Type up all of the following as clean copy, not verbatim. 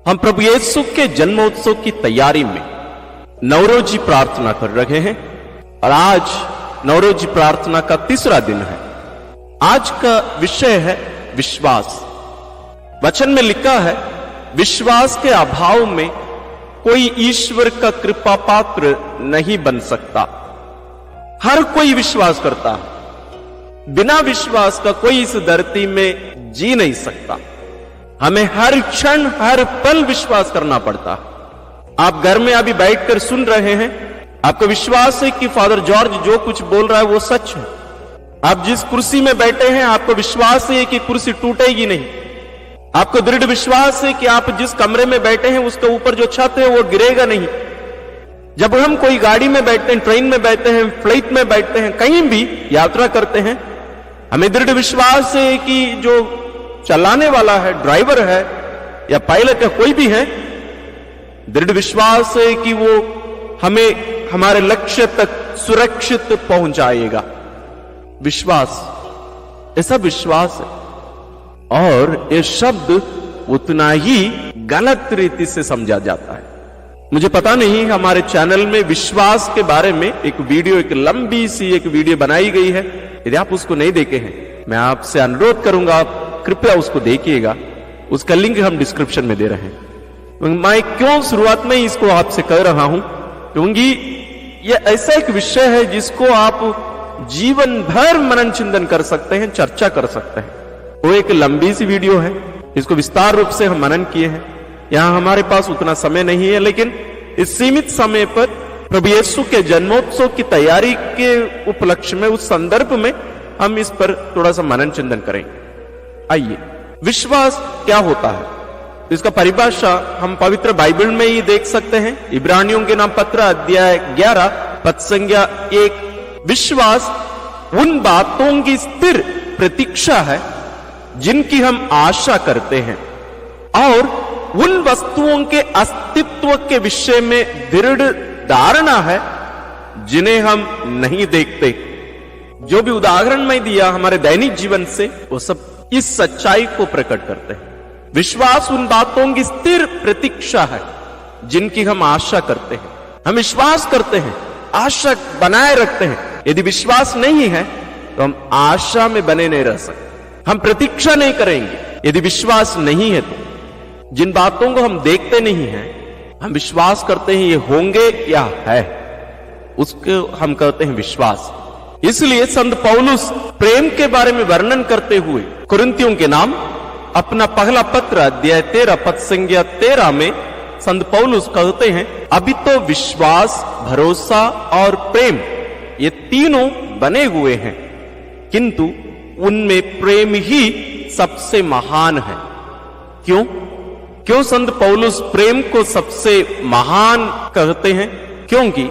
हम प्रभु यीशु के जन्मोत्सव की तैयारी में नवरोजी प्रार्थना कर रहे हैं और आज नवरोजी प्रार्थना का तीसरा दिन है। आज का विषय है विश्वास। वचन में लिखा है, विश्वास के अभाव में कोई ईश्वर का कृपा पात्र नहीं बन सकता। हर कोई विश्वास करता है, बिना विश्वास का कोई इस धरती में जी नहीं सकता। हमें हर क्षण हर पल विश्वास करना पड़ता है। आप घर में अभी बैठकर सुन रहे हैं, आपको विश्वास है कि फादर जॉर्ज जो कुछ बोल रहा है वो सच है। आप जिस कुर्सी में बैठे हैं आपको विश्वास है कि कुर्सी टूटेगी नहीं। आपको दृढ़ विश्वास है कि आप जिस कमरे में बैठे हैं उसके ऊपर जो छत है वो गिरेगा नहीं। जब हम कोई गाड़ी में बैठते हैं, ट्रेन में बैठते हैं, फ्लाइट में बैठते हैं, कहीं भी यात्रा करते हैं, हमें दृढ़ विश्वास है कि जो चलाने वाला है, ड्राइवर है या पायलट है, कोई भी है, दृढ़ विश्वास है कि वो हमें हमारे लक्ष्य तक सुरक्षित पहुंचाएगा। विश्वास, ऐसा विश्वास है। और ये शब्द उतना ही गलत रीति से समझा जाता है। मुझे पता नहीं, हमारे चैनल में विश्वास के बारे में एक वीडियो, एक लंबी सी एक वीडियो बनाई गई है। यदि आप उसको नहीं देखे हैं, मैं आपसे अनुरोध करूंगा, आप कृपया उसको देखिएगा। उसका लिंक हम डिस्क्रिप्शन में दे रहे हैं। मैं क्यों शुरुआत में इसको आपसे कह रहा हूं, क्योंकि यह ऐसा एक विषय है जिसको आप जीवन भर मनन चिंतन कर सकते हैं, चर्चा कर सकते हैं। वो एक लंबी सी वीडियो है, इसको विस्तार रूप से हम मनन किए हैं। यहां हमारे पास उतना समय नहीं है, लेकिन इस सीमित समय पर प्रभु यीशु के जन्मोत्सव की तैयारी के उपलक्ष्य में, उस संदर्भ में हम इस पर थोड़ा सा मनन चिंतन करेंगे। आइए, विश्वास क्या होता है, इसका परिभाषा हम पवित्र बाइबल में ही देख सकते हैं। इब्रानियों के नाम पत्र अध्याय 11 पद संख्या 1, विश्वास उन बातों की स्थिर प्रतीक्षा है जिनकी हम आशा करते हैं और उन वस्तुओं के अस्तित्व के विषय में दृढ़ धारणा है जिन्हें हम नहीं देखते। जो भी उदाहरण मैं दिया हमारे दैनिक जीवन से, वो सब इस सच्चाई को प्रकट करते हैं। विश्वास उन बातों की स्थिर प्रतीक्षा है जिनकी हम आशा करते हैं। हम विश्वास करते हैं, आशा बनाए रखते हैं। यदि विश्वास नहीं है तो हम आशा में बने नहीं रह सकते, हम प्रतीक्षा नहीं करेंगे। यदि विश्वास नहीं है तो जिन बातों को हम देखते नहीं हैं, हम विश्वास करते हैं ये होंगे या है, उसको हम कहते हैं विश्वास। इसलिए संत पौलुस प्रेम के बारे में वर्णन करते हुए कुरिन्थियों के नाम अपना पहला पत्र अध्याय 13 पद संख्या 13 में संत पौलुस कहते हैं, अभी तो विश्वास, भरोसा और प्रेम ये तीनों बने हुए हैं, किंतु उनमें प्रेम ही सबसे महान है। क्यों संत पौलुस प्रेम को सबसे महान कहते हैं? क्योंकि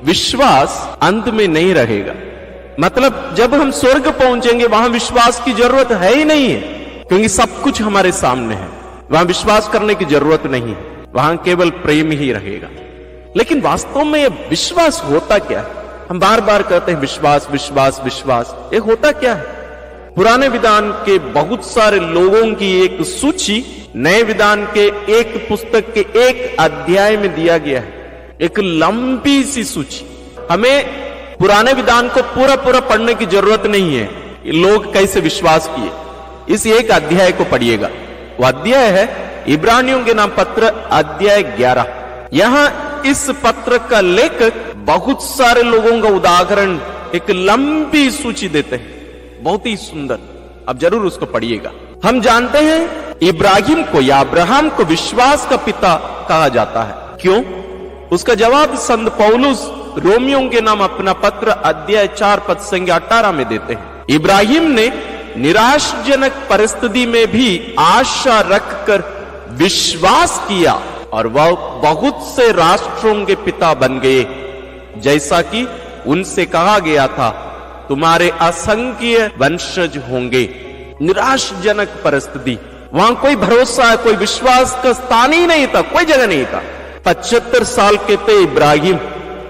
विश्वास अंत में नहीं रहेगा। मतलब जब हम स्वर्ग पहुंचेंगे वहां विश्वास की जरूरत है ही नहीं है, क्योंकि सब कुछ हमारे सामने है। वहां विश्वास करने की जरूरत नहीं है, वहां केवल प्रेम ही रहेगा। लेकिन वास्तव में यह विश्वास होता क्या है? हम बार बार कहते हैं विश्वास विश्वास विश्वास, ये होता क्या है? पुराने विधान के बहुत सारे लोगों की एक सूची नए विधान के एक पुस्तक के एक अध्याय में दिया गया है। एक लंबी सी सूची। हमें पुराने विधान को पूरा पूरा पढ़ने की जरूरत नहीं है, लोग कैसे विश्वास किए, इस एक अध्याय को पढ़िएगा। वो अध्याय है इब्रानियों के नाम पत्र अध्याय 11। यहां इस पत्र का लेखक बहुत सारे लोगों का उदाहरण एक लंबी सूची देते हैं, बहुत ही सुंदर। अब जरूर उसको पढ़िएगा। हम जानते हैं इब्राहिम को या अब्राहम को विश्वास का पिता कहा जाता है। क्यों? उसका जवाब संत पौलुस रोमियों के नाम अपना पत्र अध्याय 4 पद संख्या 18 में देते हैं। इब्राहिम ने निराशजनक परिस्थिति में भी आशा रखकर विश्वास किया और वह बहुत से राष्ट्रों के पिता बन गए, जैसा कि उनसे कहा गया था, तुम्हारे असंख्य वंशज होंगे। निराशजनक परिस्थिति, वहां कोई भरोसा, कोई विश्वास का स्थान ही नहीं था, कोई जगह नहीं था। 75 साल के थे इब्राहिम,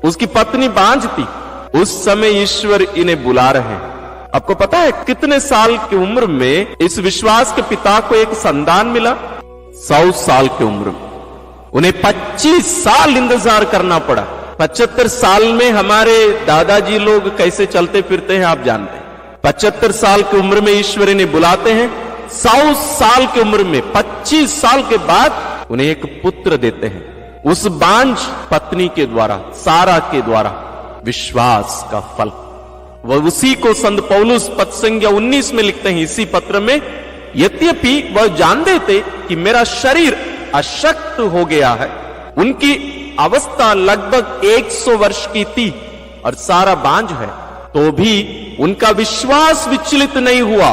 उसकी पत्नी बांझ थी। उस समय ईश्वर इन्हें बुला रहे हैं। आपको पता है कितने साल की उम्र में इस विश्वास के पिता को एक संतान मिला? 100 साल की उम्र में। उन्हें 25 साल इंतजार करना पड़ा। 75 साल में हमारे दादाजी लोग कैसे चलते फिरते हैं आप जानते हैं। 75 साल की उम्र में ईश्वर इन्हें बुलाते हैं। 100 साल की उम्र में 25 साल के बाद उन्हें एक पुत्र देते हैं, उस बांझ पत्नी के द्वारा, सारा के द्वारा, विश्वास का फल। वह उसी को संत पौलुस पद संख्या 19 में लिखते हैं इसी पत्र में, यद्यपि वह जानते थे कि मेरा शरीर अशक्त हो गया है। उनकी अवस्था लगभग 100 वर्ष की थी और सारा बांझ है, तो भी उनका विश्वास विचलित नहीं हुआ।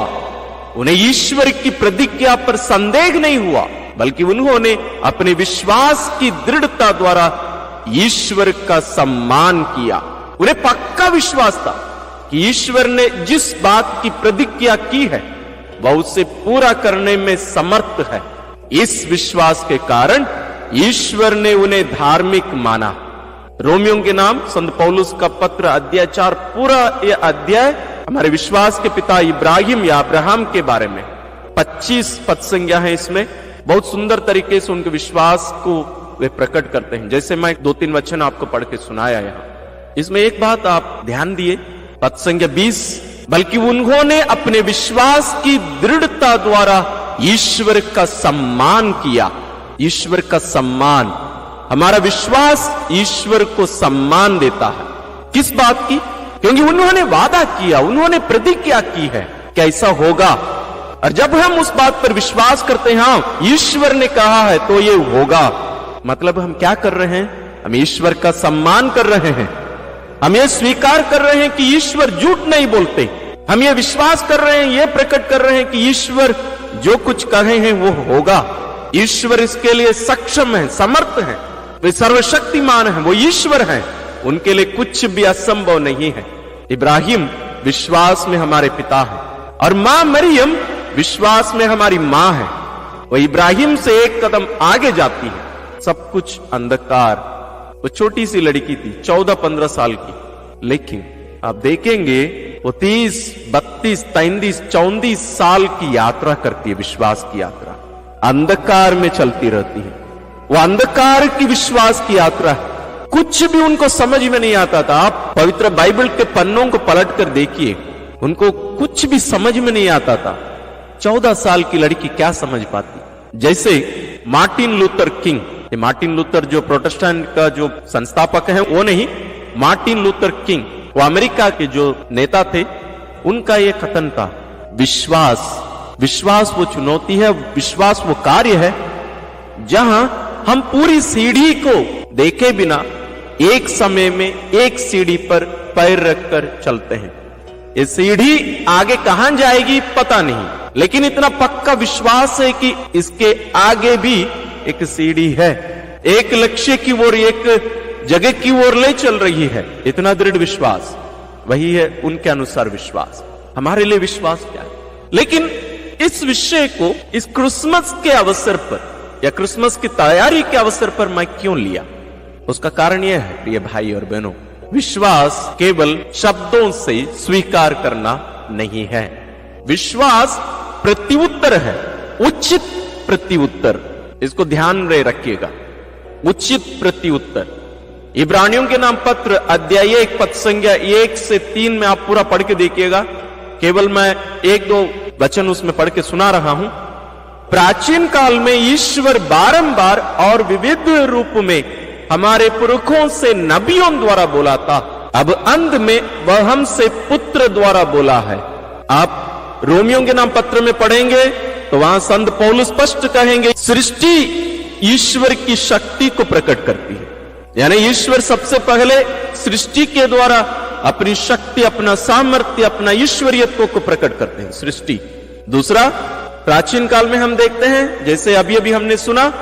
उन्हें ईश्वर की प्रतिज्ञा पर संदेह नहीं हुआ, बल्कि उन्होंने अपने विश्वास की दृढ़ता द्वारा ईश्वर का सम्मान किया। उन्हें पक्का विश्वास था कि ईश्वर ने जिस बात की प्रतिज्ञा की है वह उसे पूरा करने में समर्थ है। इस विश्वास के कारण ईश्वर ने उन्हें धार्मिक माना। रोमियों के नाम संत पौलुस का पत्र अध्याय 4, पूरा यह अध्याय हमारे विश्वास के पिता इब्राहिम या अब्राहम के बारे में। 25 पद संज्ञा है इसमें। बहुत सुंदर तरीके से उनके विश्वास को वे प्रकट करते हैं। जैसे मैं 2-3 वचन आपको पढ़ के सुनाया यहां, इसमें एक बात आप ध्यान दिए, पद संज्ञा 20, बल्कि उन्होंने अपने विश्वास की दृढ़ता द्वारा ईश्वर का सम्मान किया। ईश्वर का सम्मान, हमारा विश्वास ईश्वर को सम्मान देता है। किस बात की? क्योंकि उन्होंने वादा किया, उन्होंने प्रतिज्ञा की है कि ऐसा होगा। और जब हम उस बात पर विश्वास करते हैं, हाँ ईश्वर ने कहा है तो ये होगा, मतलब हम क्या कर रहे हैं? हम ईश्वर का सम्मान कर रहे हैं। हम ये स्वीकार कर रहे हैं कि ईश्वर झूठ नहीं बोलते। हम ये विश्वास कर रहे हैं, ये प्रकट कर रहे हैं कि ईश्वर जो कुछ कहे हैं वो होगा। ईश्वर इसके लिए सक्षम है, समर्थ है, वे सर्वशक्तिमान है, वो ईश्वर है, उनके लिए कुछ भी असंभव नहीं है। इब्राहिम विश्वास में हमारे पिता है और मां मरियम विश्वास में हमारी मां है। वो इब्राहिम से एक कदम आगे जाती है। सब कुछ अंधकार। वो छोटी सी लड़की थी, 14-15 साल की, लेकिन आप देखेंगे वो 30, 32, 33, 34 साल की यात्रा करती है, विश्वास की यात्रा। अंधकार में चलती रहती है। वो अंधकार की विश्वास की यात्रा है। कुछ भी उनको समझ में नहीं आता था। आप पवित्र बाइबल के पन्नों को पलट कर देखिए, उनको कुछ भी समझ में नहीं आता था। 14 साल की लड़की क्या समझ पाती? जैसे Martin Luther king, Martin Luther जो प्रोटेस्टेंट का जो संस्थापक है वो नहीं, मार्टिन लूथर किंग, वो अमेरिका के जो नेता थे, उनका ये कथन था, विश्वास वो चुनौती है, विश्वास वो कार्य है जहां हम पूरी सीढ़ी को देखे बिना एक समय में एक सीढ़ी पर पैर रखकर चलते हैं। ये सीढ़ी आगे कहां जाएगी पता नहीं, लेकिन इतना पक्का विश्वास है कि इसके आगे भी एक सीढ़ी है, एक लक्ष्य की ओर, एक जगह की ओर ले चल रही है। इतना दृढ़ विश्वास, वही है उनके अनुसार विश्वास। हमारे लिए विश्वास क्या है? लेकिन इस विषय को इस क्रिसमस के अवसर पर या क्रिसमस की तैयारी के अवसर पर मैं क्यों लिया? उसका कारण यह है प्रिय भाई और बहनों, विश्वास केवल शब्दों से स्वीकार करना नहीं है। विश्वास प्रत्युत्तर है, उचित प्रत्युत्तर। इसको ध्यान में रखिएगा, उचित प्रत्युत्तर। इब्रानियों के नाम पत्र अध्याय 1 पद संख्या 1 से 3 में आप पूरा पढ़ के देखिएगा। केवल मैं 1-2 वचन उसमें पढ़ के सुना रहा हूं। प्राचीन काल में ईश्वर बारंबार और विविध रूप में हमारे पुरखों से नबियों द्वारा बोला था। अब अंत में वह हमसे पुत्र द्वारा बोला है। आप रोमियों के नाम पत्र में पढ़ेंगे तो वहां संत पौलुस स्पष्ट कहेंगे, सृष्टि ईश्वर की शक्ति को प्रकट करती है। यानी ईश्वर सबसे पहले सृष्टि के द्वारा अपनी शक्ति, अपना सामर्थ्य, अपना ईश्वरीयत्व को प्रकट करते हैं, सृष्टि। दूसरा, प्राचीन काल में हम देखते हैं, जैसे अभी अभी हमने सुना,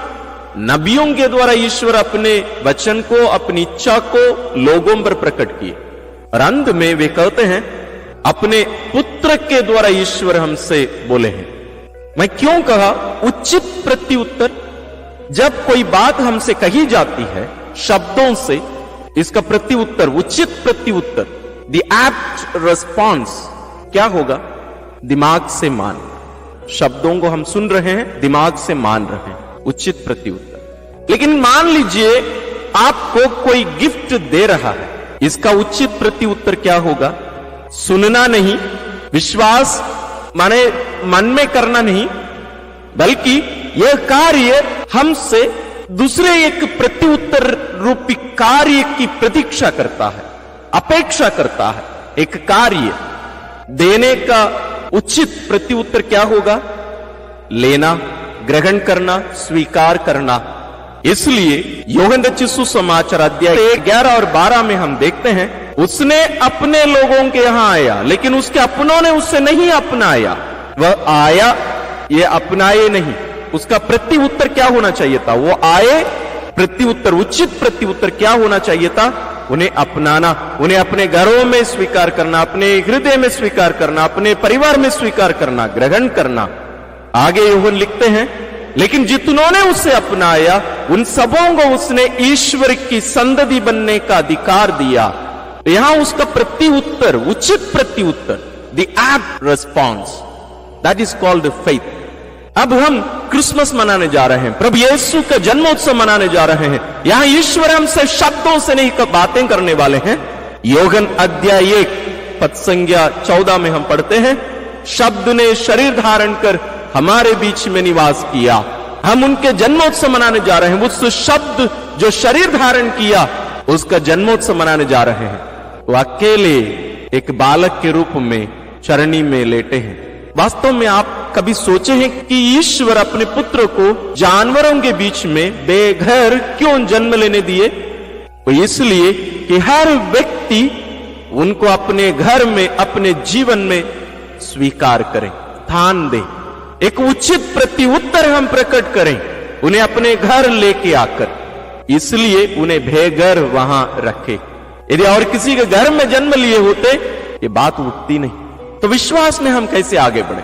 नबियों के द्वारा ईश्वर अपने वचन को, अपनी इच्छा को लोगों पर प्रकट किए। और अंत में वे कहते हैं, अपने पुत्र के द्वारा ईश्वर हमसे बोले हैं। मैं क्यों कहा उचित प्रत्युत्तर? जब कोई बात हमसे कही जाती है शब्दों से, इसका प्रत्युत्तर, उचित प्रत्युत्तर, द एप्ट रिस्पॉन्स क्या होगा? दिमाग से मान। शब्दों को हम सुन रहे हैं, दिमाग से मान रहे हैं। उचित प्रत्युत्तर। लेकिन मान लीजिए आपको कोई गिफ्ट दे रहा है, इसका उचित प्रत्युत्तर क्या होगा? सुनना नहीं, विश्वास माने मन में करना नहीं, बल्कि यह कार्य हमसे दूसरे एक प्रत्युत्तर रूपी कार्य की प्रतीक्षा करता है, अपेक्षा करता है। एक कार्य देने का उचित प्रत्युत्तर क्या होगा? लेना, ग्रहण करना, स्वीकार करना। इसलिए यूहन्ना रचित सुसमाचार अध्याय 11 और 12 में हम देखते हैं, उसने अपने लोगों के यहां आया, लेकिन उसके अपनों ने उसे नहीं अपनाया। वह आया, ये अपनाए नहीं। उसका प्रत्युत्तर क्या होना चाहिए था? वो आए, प्रत्युत्तर, उचित प्रत्युत्तर क्या होना चाहिए था? उन्हें अपनाना, उन्हें अपने घरों में स्वीकार करना, अपने हृदय में स्वीकार करना, अपने परिवार में स्वीकार करना, ग्रहण करना। आगे यूहन्ना लिखते हैं, लेकिन जितनों ने उसे अपनाया उन सबों को उसने ईश्वर की संतति बनने का अधिकार दिया। यहां उसका प्रत्युत्तर, उचित प्रत्युत्तर, the act response, that is called faith. अब हम क्रिसमस मनाने जा रहे हैं, प्रभु यीशु का जन्मोत्सव मनाने जा रहे हैं। यहां ईश्वर हमसे शब्दों से नहीं बातें करने वाले हैं। यूहन्ना अध्याय 1 पद संज्ञा 14 में हम पढ़ते हैं, शब्द ने शरीर धारण कर हमारे बीच में निवास किया। हम उनके जन्मोत्सव मनाने जा रहे हैं। उस शब्द जो शरीर धारण किया, उसका जन्मोत्सव मनाने जा रहे हैं। वो अकेले एक बालक के रूप में चरनी में लेटे हैं। वास्तव में आप कभी सोचे हैं कि ईश्वर अपने पुत्र को जानवरों के बीच में बेघर क्यों जन्म लेने दिए? तो इसलिए कि हर व्यक्ति उनको अपने घर में, अपने जीवन में स्वीकार करे, स्थान दे, एक उचित प्रत्युत्तर हम प्रकट करें, उन्हें अपने घर लेके आकर। इसलिए उन्हें बेघर वहां रखे। यदि और किसी के घर में जन्म लिए होते, ये बात उठती नहीं। तो विश्वास में हम कैसे आगे बढ़े?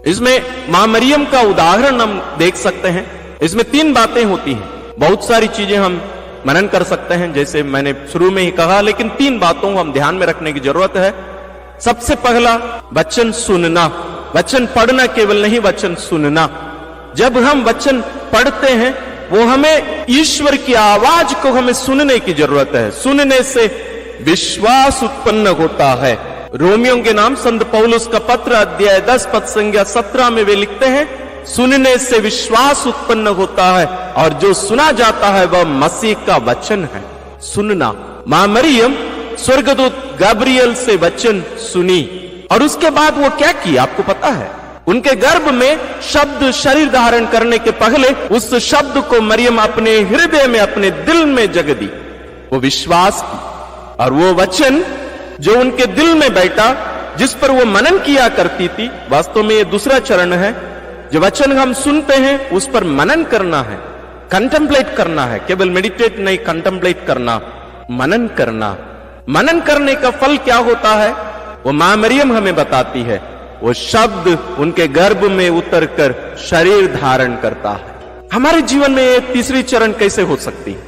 इसमें मां मरियम का उदाहरण हम देख सकते हैं। इसमें 3 बातें होती हैं। बहुत सारी चीजें हम मनन कर सकते हैं, जैसे मैंने शुरू में ही कहा, लेकिन 3 बातों को हम ध्यान में रखने की जरूरत है। सबसे पहला, वचन सुनना। वचन पढ़ना केवल नहीं, वचन सुनना। जब हम वचन पढ़ते हैं, वो हमें ईश्वर की आवाज को हमें सुनने की जरूरत है। सुनने से विश्वास उत्पन्न होता है। रोमियों के नाम संत पौलुस का पत्र अध्याय 10 पद संज्ञा 17 में वे लिखते हैं, सुनने से विश्वास उत्पन्न होता है और जो सुना जाता है वह मसीह का वचन है। सुनना। मां मरियम स्वर्गदूत गब्रियल से वचन सुनी और उसके बाद वो क्या किया आपको पता है? उनके गर्भ में शब्द शरीर धारण करने के पहले उस शब्द को मरियम अपने हृदय में, अपने दिल में जग दी। वो विश्वास की और वो वचन जो उनके दिल में बैठा, जिस पर वो मनन किया करती थी। वास्तव में ये दूसरा चरण है। जो वचन हम सुनते हैं उस पर मनन करना है, कंटेम्पलेट करना है। केवल मेडिटेट नहीं, कंटेम्पलेट करना, मनन करना। मनन करने का फल क्या होता है? वो मां मरियम हमें बताती है। वो शब्द उनके गर्भ में उतरकर शरीर धारण करता है। हमारे जीवन में ये तीसरी चरण कैसे हो सकती है?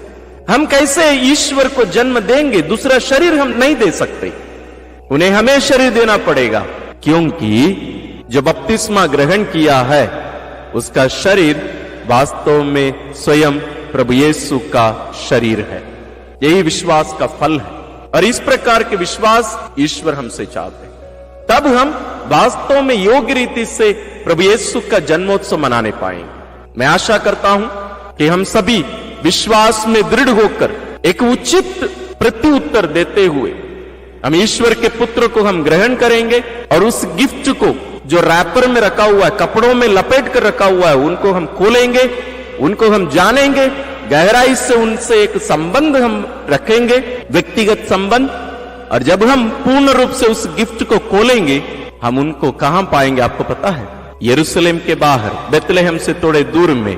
हम कैसे ईश्वर को जन्म देंगे? दूसरा शरीर हम नहीं दे सकते, उन्हें हमें शरीर देना पड़ेगा, क्योंकि जो बपतिस्मा ग्रहण किया है उसका शरीर वास्तव में स्वयं प्रभु यीशु का शरीर है। यही विश्वास का फल है और इस प्रकार के विश्वास ईश्वर हमसे चाहते हैं। तब हम वास्तव में योग्य रीति से प्रभु यीशु का जन्मोत्सव मनाने पाएंगे। मैं आशा करता हूं कि हम सभी विश्वास में दृढ़ होकर एक उचित प्रत्युत्तर देते हुए हम ईश्वर के पुत्र को हम ग्रहण करेंगे और उस गिफ्ट को जो रैपर में रखा हुआ है, कपड़ों में लपेट कर रखा हुआ है, उनको हम खोलेंगे, उनको हम जानेंगे, गहराई से उनसे एक संबंध हम रखेंगे, व्यक्तिगत संबंध। और जब हम पूर्ण रूप से उस गिफ्ट को खोलेंगे, हम उनको कहां पाएंगे आपको पता है? यरूशलेम के बाहर, बेतलेहम से थोड़े दूर में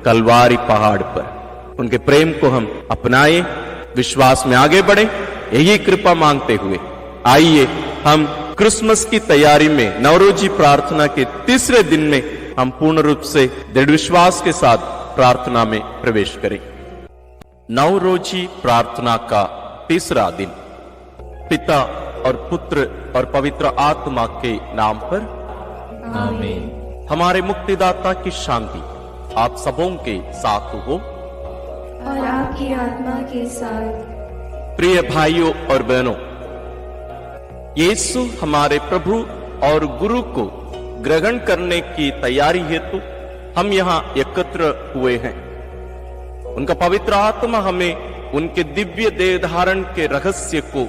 कलवारी पहाड़ पर। उनके प्रेम को हम अपनाएं, विश्वास में आगे बढ़े, यही कृपा मांगते हुए आइए हम क्रिसमस की तैयारी में नवरोजी प्रार्थना के तीसरे दिन में हम पूर्ण रूप से दृढ़ विश्वास के साथ प्रार्थना में प्रवेश करें। नवरोजी प्रार्थना का तीसरा दिन। पिता और पुत्र और पवित्र आत्मा के नाम पर आमीन। हमारे मुक्तिदाता की शांति आप सबों के साथ हो और आपकी आत्मा के साथ। प्रिय भाइयों और बहनों, यीशु हमारे प्रभु और गुरु को ग्रहण करने की तैयारी हेतु हम यहाँ एकत्र हुए हैं। उनका पवित्र आत्मा हमें उनके दिव्य देह धारण के रहस्य को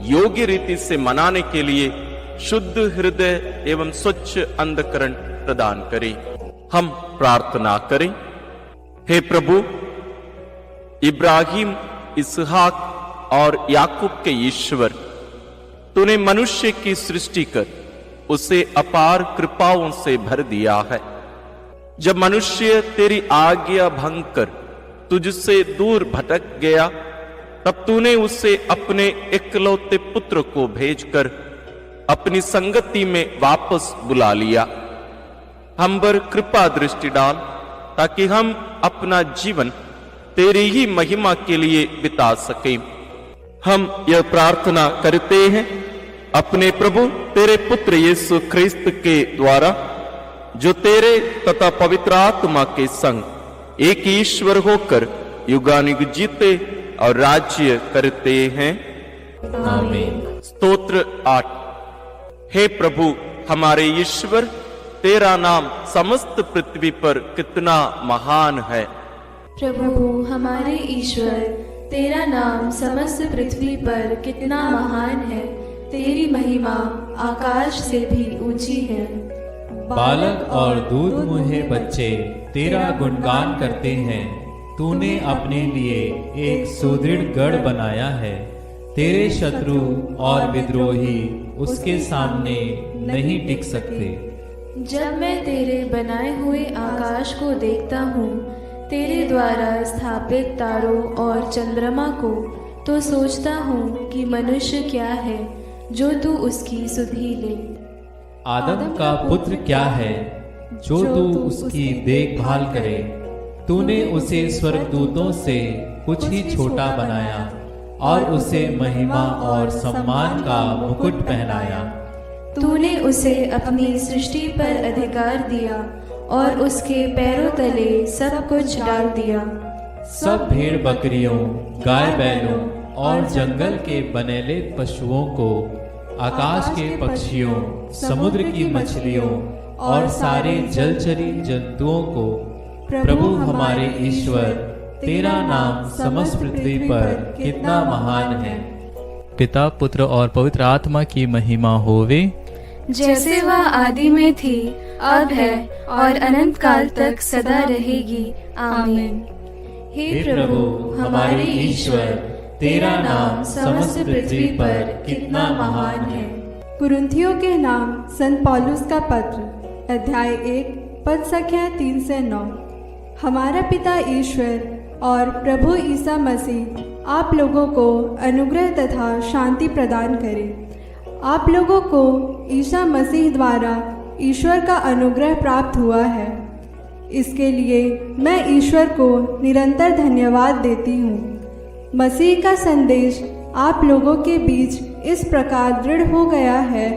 योग्य रीति से मनाने के लिए शुद्ध हृदय एवं स्वच्छ अंतःकरण प्रदान करे। हम प्रार्थना करें। हे प्रभु, इब्राहिम, इसहाक और याकूब के ईश्वर, तूने मनुष्य की सृष्टि कर उसे अपार कृपाओं से भर दिया है। जब मनुष्य तेरी आज्ञा भंग कर तुझसे दूर भटक गया, तब तूने उसे अपने इकलौते पुत्र को भेजकर अपनी संगति में वापस बुला लिया। हम पर कृपा दृष्टि डाल, ताकि हम अपना जीवन तेरी ही महिमा के लिए बिता सकें। हम यह प्रार्थना करते हैं अपने प्रभु तेरे पुत्र यीशु ख्रिस्त के द्वारा, जो तेरे तथा पवित्र आत्मा के संग एक ईश्वर होकर युगानुग जीते और राज्य करते हैं। आमीन। स्तोत्र 8। हे प्रभु हमारे ईश्वर, तेरा नाम समस्त पृथ्वी पर कितना महान है। प्रभु हमारे ईश्वर, तेरा नाम समस्त पृथ्वी पर कितना महान है। तेरी महिमा आकाश से भी ऊंची है। बालक और दूध मुहे बच्चे तेरा गुणगान करते हैं। तूने अपने लिए एक सुदृढ़ गढ़ बनाया है। तेरे शत्रु और विद्रोही उसके सामने नहीं टिक सकते। जब मैं तेरे बनाए हुए आकाश को देखता हूँ, तेरे द्वारा स्थापित तारों और चंद्रमा को, तो सोचता हूँ कि मनुष्य क्या है जो तू उसकी सुधि ले। आदम का पुत्र क्या है जो तू उसकी देखभाल करे। तूने उसे स्वर्गदूतों से कुछ ही छोटा बनाया और उसे महिमा और सम्मान का मुकुट पहनाया। तूने उसे अपनी सृष्टि पर अधिकार दिया और उसके पैरों तले सब कुछ डाल दिया। सब भेड़ बकरियों, गाय बैलों और जंगल के बनेले पशुओं को, आकाश के पक्षियों, समुद्र की मछलियों और सारे जलचरी जंतुओं को, प्रभु हमारे ईश्वर, तेरा नाम समस्त पृथ्वी पर कितना महान है। पिता, पुत्र और पवित्र आत्मा की महिमा होवे, जैसे वह आदि में थी, अब है और अनंत काल तक सदा रहेगी। आमीन। हे प्रभु हमारे ईश्वर, तेरा नाम समस्त पृथ्वी पर कितना महान है। कुरिन्थियों के नाम संत पौलुस का पत्र, अध्याय 1, पद संख्या 3 से 9। हमारा पिता ईश्वर और प्रभु ईसा मसीह आप लोगों को अनुग्रह तथा शांति प्रदान करे। आप लोगों को ईसा मसीह द्वारा ईश्वर का अनुग्रह प्राप्त हुआ है। इसके लिए मैं ईश्वर को निरंतर धन्यवाद देती हूँ। मसीह का संदेश आप लोगों के बीच इस प्रकार दृढ़ हो गया है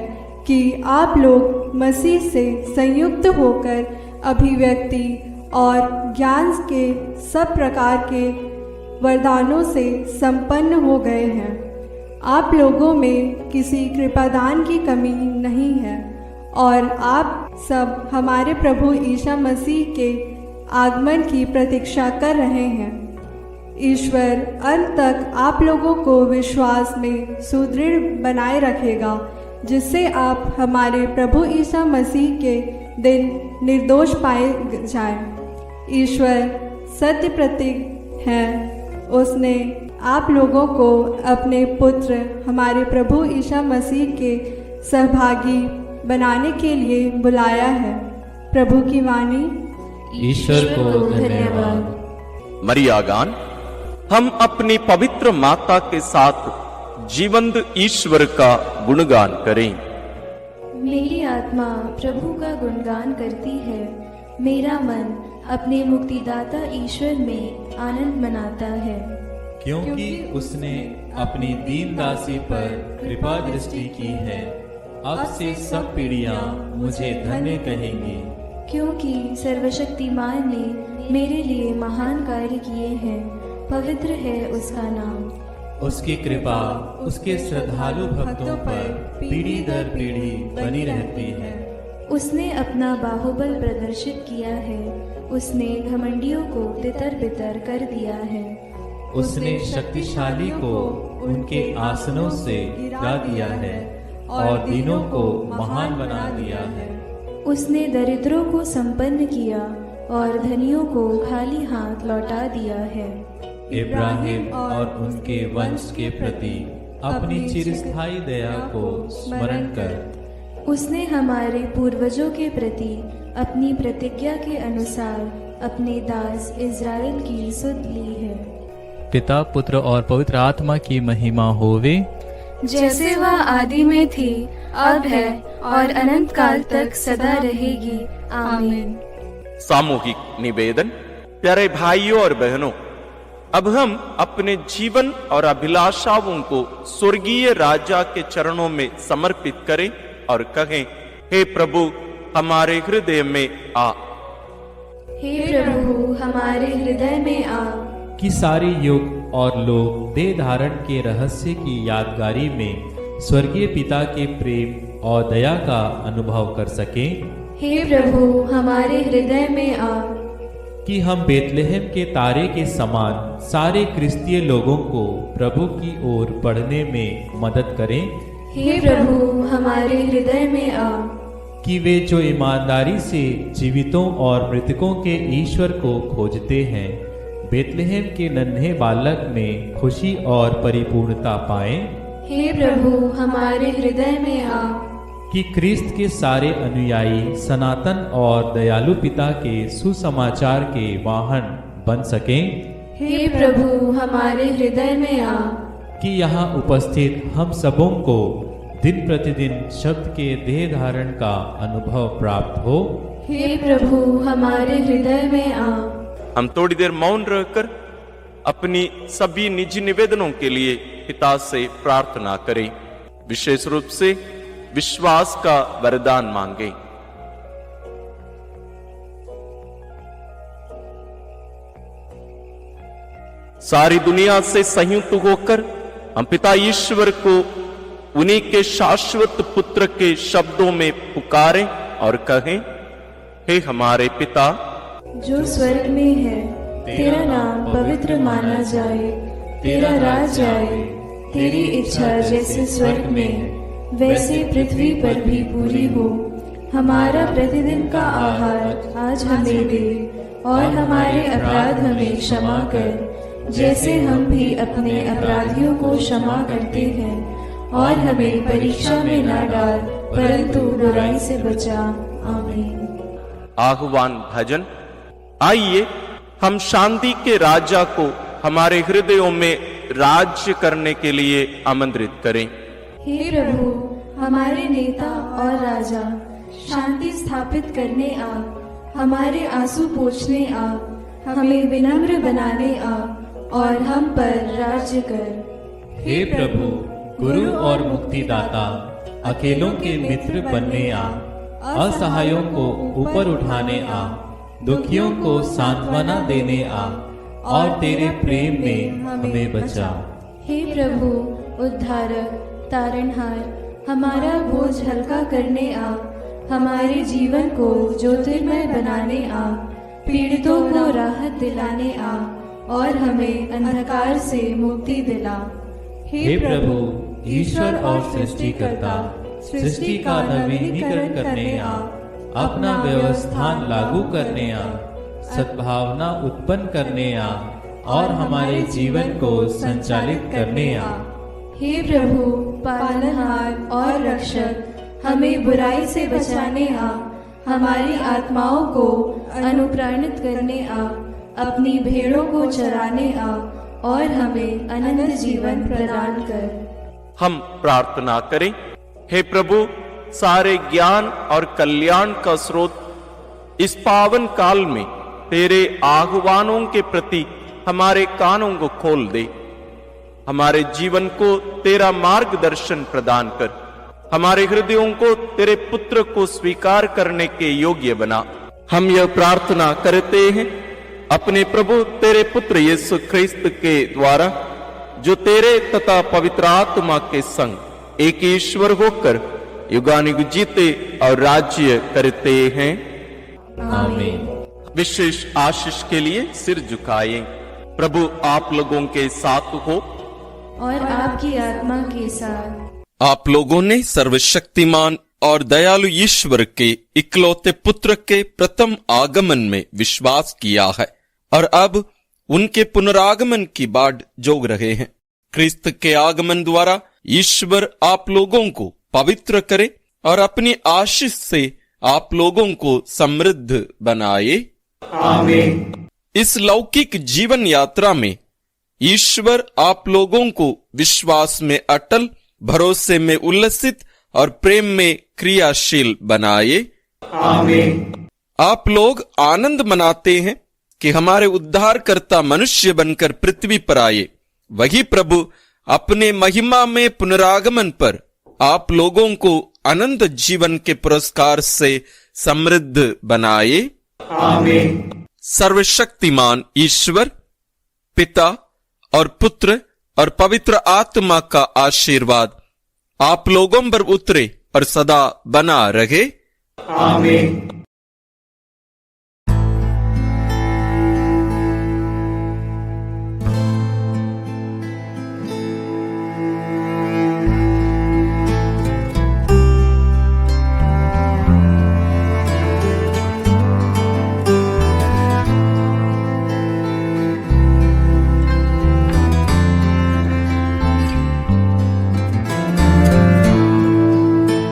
कि आप लोग मसीह से संयुक्त होकर अभिव्यक्ति और ज्ञान के सब प्रकार के वरदानों से संपन्न हो गए हैं। आप लोगों में किसी कृपादान की कमी नहीं है और आप सब हमारे प्रभु ईसा मसीह के आगमन की प्रतीक्षा कर रहे हैं। ईश्वर अंत तक आप लोगों को विश्वास में सुदृढ़ बनाए रखेगा, जिससे आप हमारे प्रभु ईसा मसीह के दिन निर्दोष पाए जाएं। ईश्वर सत्य प्रतीक है। उसने आप लोगों को अपने पुत्र हमारे प्रभु ईसा मसीह के सहभागी बनाने के लिए बुलाया है। प्रभु की वाणी। ईश्वर को धन्यवाद। मरिया गान। हम अपनी पवित्र माता के साथ जीवंत ईश्वर का गुणगान करें। मेरी आत्मा प्रभु का गुणगान करती है। मेरा मन अपने मुक्तिदाता ईश्वर में आनंद मनाता है, क्योंकि उसने अपनी दीन दासी पर कृपा दृष्टि की है। अब से सब पीढ़ियां मुझे धन्य कहेंगी, क्योंकि सर्वशक्तिमान ने मेरे लिए महान कार्य किए हैं, पवित्र है उसका नाम। उसकी कृपा उसके श्रद्धालु भक्तों पर पीढ़ी दर पीढ़ी बनी रहती है। उसने अपना बाहुबल प्रदर्शित किया है, उसने घमंडियों को तितर बितर कर दिया है। उसने शक्तिशाली को उनके आसनों से गिरा दिया है और दीनों को महान बना दिया है। उसने दरिद्रों को संपन्न किया और धनियों को खाली हाथ लौटा दिया है। इब्राहिम और उनके वंश के प्रति अपनी चिरस्थायी दया को स्मरण कर उसने हमारे पूर्वजों के प्रति अपनी प्रतिज्ञा के अनुसार अपने दास इज़राइल की सुध ली है। पिता पुत्र और पवित्र आत्मा की महिमा होवे, जैसे वह आदि में थी, अब है और अनंत काल तक सदा रहेगी। आमीन। सामूहिक निवेदन। प्यारे भाइयों और बहनों, अब हम अपने जीवन और अभिलाषाओं को स्वर्गीय राजा के चरणों में समर्पित करें और कहें, हे प्रभु हमारे हृदय में आ। हे प्रभु हमारे हृदय में आ। कि सारे युग और लोग देह धारण के रहस्य की यादगारी में स्वर्गीय पिता के प्रेम और दया का अनुभव कर सकें। हे प्रभु हमारे हृदय में आ। कि हम बेतलेहम के तारे के समान सारे क्रिस्तीय लोगों को प्रभु की ओर बढ़ने में मदद करें। हे प्रभु हमारे हृदय में आ। कि वे जो ईमानदारी से जीवितों और मृतकों के ईश्वर को खोजते हैं, बेतलेहम के नन्हे बालक में खुशी और परिपूर्णता पाएं। हे प्रभु हमारे हृदय में आ। कि क्रिस्त के सारे अनुयायी सनातन और दयालु पिता के सुसमाचार के वाहन बन सकें। हे प्रभु हमारे हृदय में आ। कि यहाँ उपस्थित हम सबों को दिन प्रतिदिन शब्द के देह धारण का अनुभव प्राप्त हो। हे प्रभु हमारे हृदय में आ। हम थोड़ी देर मौन रहकर अपनी सभी निजी निवेदनों के लिए पिता से प्रार्थना करें। विशेष रूप से विश्वास का वरदान मांगे। सारी दुनिया से संयुक्त होकर हम पिता ईश्वर को उन्हीं के शाश्वत पुत्र के शब्दों में पुकारें और कहें, हे हमारे पिता जो स्वर्ग में है, तेरा नाम पवित्र माना जाए, तेरा राज आए, तेरी इच्छा जैसे स्वर्ग में वैसे पृथ्वी पर भी पूरी हो। हमारा प्रतिदिन का आहार आज हमें दे और हमारे अपराध हमें क्षमा कर, जैसे हम भी अपने अपराधियों को क्षमा करते हैं, और हमें परीक्षा में न डाल परंतु बुराई से बचा। आमीन। आह्वान भजन। आइए हम शांति के राजा को हमारे हृदयों में राज्य करने के लिए आमंत्रित करें। हे प्रभु हमारे नेता और राजा, शांति स्थापित करने आ, हमारे आंसू पोंछने आ, हमें विनम्र बनाने आ और हम पर राज्य कर। हे प्रभु गुरु और मुक्तिदाता, अकेलों के मित्र बनने आ, असहायों को ऊपर उठाने आ, दुखियों को सांत्वना देने आ और तेरे प्रेम में हमें बचा। हे प्रभु उद्धारक तारणहार, हमारा बोझ हल्का करने आ, हमारे जीवन को ज्योतिर्मय बनाने आ, पीड़ितों को राहत दिलाने आ और हमें अंधकार से मुक्ति दिला। हे प्रभु ईश्वर और सृष्टिकर्ता, सृष्टि का नवीनीकरण करने आ, अपना व्यवस्थान लागू करने आ, सद्भावना उत्पन्न करने आ और हमारे जीवन को संचालित करने आ। हे प्रभु पालनहार और रक्षक, हमें बुराई से बचाने आ, हमारी आत्माओं को अनुप्राणित करने आ, अपनी भेड़ों को चराने आ और हमें अनंत जीवन प्रदान कर। हम प्रार्थना करें। हे प्रभु सारे ज्ञान और कल्याण का स्रोत, इस पावन काल में तेरे आह्वानों के प्रति हमारे कानों को खोल दे, हमारे जीवन को तेरा मार्गदर्शन प्रदान कर, हमारे हृदयों को तेरे पुत्र को स्वीकार करने के योग्य बना, हम यह प्रार्थना करते हैं अपने प्रभु तेरे पुत्र यीशु ख्रिस्त के द्वारा, जो तेरे तथा पवित्र आत्मा के संग एक ईश्वर होकर युगानुग जीते और राज्य करते हैं। आमीन। विशेष आशीष के लिए सिर झुकाएं। प्रभु आप लोगों के साथ हो और आपकी आत्मा के साथ। आप लोगों ने सर्वशक्तिमान और दयालु ईश्वर के इकलौते पुत्र के प्रथम आगमन में विश्वास किया है और अब उनके पुनरागमन की बाट जोग रहे हैं। क्रिस्त के आगमन द्वारा ईश्वर आप लोगों को पवित्र करे और अपनी आशीष से आप लोगों को समृद्ध बनाए। आमीन। इस लौकिक जीवन यात्रा में ईश्वर आप लोगों को विश्वास में अटल, भरोसे में उल्लसित और प्रेम में क्रियाशील बनाए। आमीन। आप लोग आनंद मनाते हैं कि हमारे उद्धारकर्ता मनुष्य बनकर पृथ्वी पर आए। वही प्रभु अपने महिमा में पुनरागमन पर आप लोगों को अनंत जीवन के पुरस्कार से समृद्ध बनाए। आमीन। सर्वशक्तिमान ईश्वर पिता और पुत्र और पवित्र आत्मा का आशीर्वाद आप लोगों पर उतरे और सदा बना रहे। आमीन।